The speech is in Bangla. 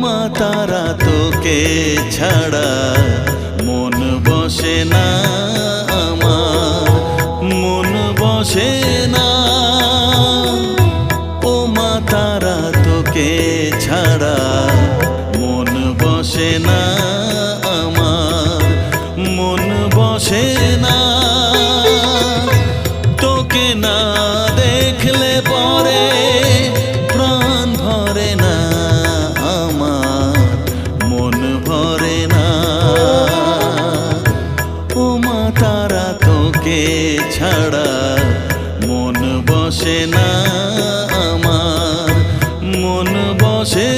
মা তারা তোকে ছাড়া মন বসে না আমার, মন বসে না। ও মা তারা তোকে ছাড়া মন বসে না আমার, মন বসে না। তোকে না দেখলে পরে প্রাণ ভরে না আমার, মন ভরে না। ও মা তারা তোকে ছাড়া মন বসে না আমার, মন বসে